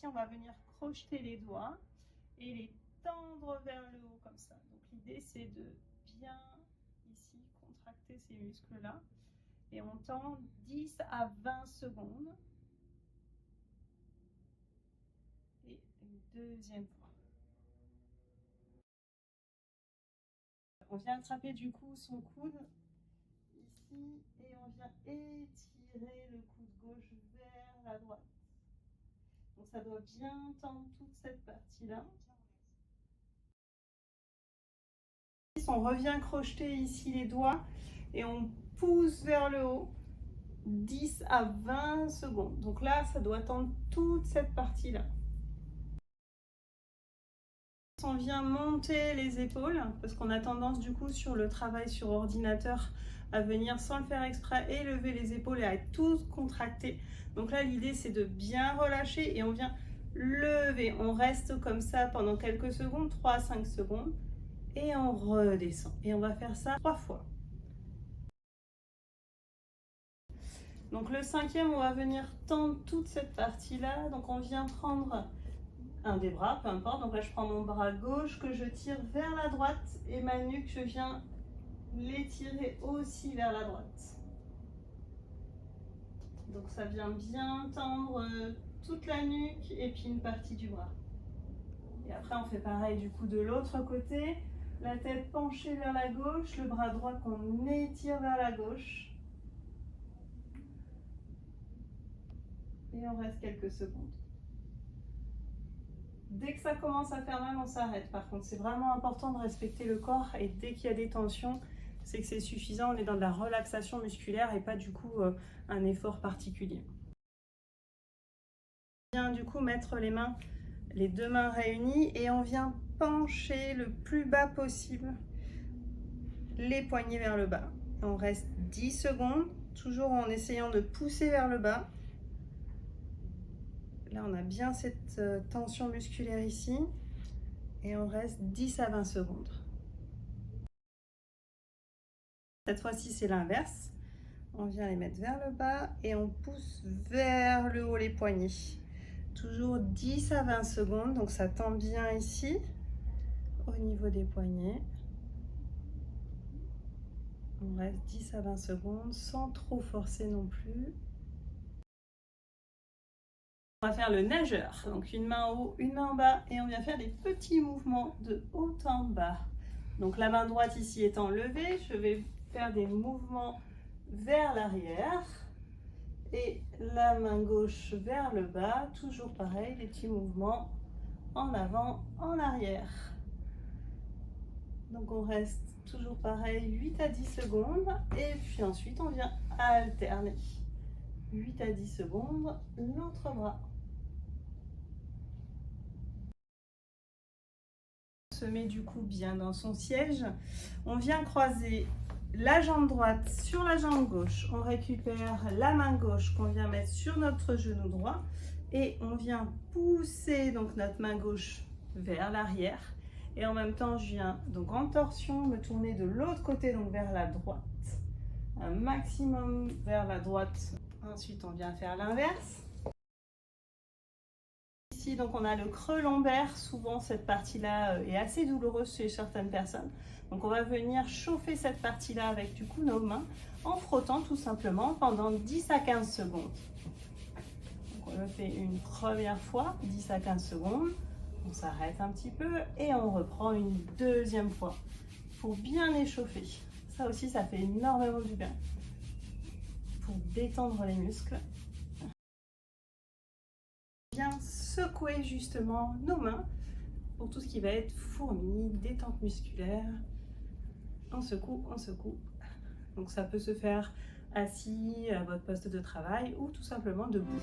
fois-ci, on va venir crocheter les doigts et les tendre vers le haut comme ça. Donc l'idée, c'est de bien ici contracter ces muscles-là. Et on tend 10 à 20 secondes. Et une deuxième fois. On vient attraper du coup son coude ici et on vient étirer le coude gauche vers la droite. Donc ça doit bien tendre toute cette partie-là. On revient crocheter ici les doigts et on pousse vers le haut 10 à 20 secondes. Donc là, ça doit tendre toute cette partie-là. On vient monter les épaules parce qu'on a tendance du coup sur le travail sur ordinateur à venir sans le faire exprès et lever les épaules et à être toutes contractées. Donc là, l'idée c'est de bien relâcher et on vient lever. On reste comme ça pendant quelques secondes, 3 à 5 secondes. Et on redescend. Et on va faire ça 3 fois. Donc le cinquième, on va venir tendre toute cette partie-là. Donc on vient prendre un des bras, peu importe. Donc là, je prends mon bras gauche que je tire vers la droite. Et ma nuque, je viens l'étirer aussi vers la droite. Donc ça vient bien tendre toute la nuque et puis une partie du bras. Et après, on fait pareil du coup de l'autre côté. La tête penchée vers la gauche, le bras droit qu'on étire vers la gauche. Et on reste quelques secondes. Dès que ça commence à faire mal, on s'arrête. Par contre, c'est vraiment important de respecter le corps et dès qu'il y a des tensions, c'est que c'est suffisant. On est dans de la relaxation musculaire et pas du coup un effort particulier. On vient du coup mettre les deux mains réunies et on vient pencher le plus bas possible les poignets vers le bas. On reste 10 secondes, toujours en essayant de pousser vers le bas. Là, on a bien cette tension musculaire ici. Et on reste 10 à 20 secondes. Cette fois-ci, c'est l'inverse. On vient les mettre vers le bas et on pousse vers le haut les poignets. Toujours 10 à 20 secondes. Donc ça tend bien ici, au niveau des poignets. On reste 10 à 20 secondes sans trop forcer non plus. On va faire le nageur, donc une main en haut, une main en bas et on vient faire des petits mouvements de haut en bas. Donc la main droite ici étant levée, je vais faire des mouvements vers l'arrière et la main gauche vers le bas, toujours pareil, des petits mouvements en avant, en arrière. Donc on reste toujours pareil, 8 à 10 secondes et puis ensuite on vient alterner. 8 à 10 secondes, l'autre bras. Se met du coup bien dans son siège. On vient croiser la jambe droite sur la jambe gauche. On récupère la main gauche qu'on vient mettre sur notre genou droit et on vient pousser donc notre main gauche vers l'arrière. Et en même temps, je viens donc en torsion me tourner de l'autre côté, donc vers la droite. Un maximum vers la droite. Ensuite, on vient faire l'inverse. Ici, donc on a le creux lombaire. Souvent, cette partie-là est assez douloureuse chez certaines personnes. Donc, on va venir chauffer cette partie-là avec du coup nos mains en frottant tout simplement pendant 10 à 15 secondes. Donc, on le fait une première fois, 10 à 15 secondes. On s'arrête un petit peu et on reprend une deuxième fois pour bien échauffer. Ça aussi, ça fait énormément du bien pour détendre les muscles. Bien secouer justement nos mains pour tout ce qui va être fourmis, détente musculaire. On secoue, on secoue. Donc ça peut se faire assis à votre poste de travail ou tout simplement debout.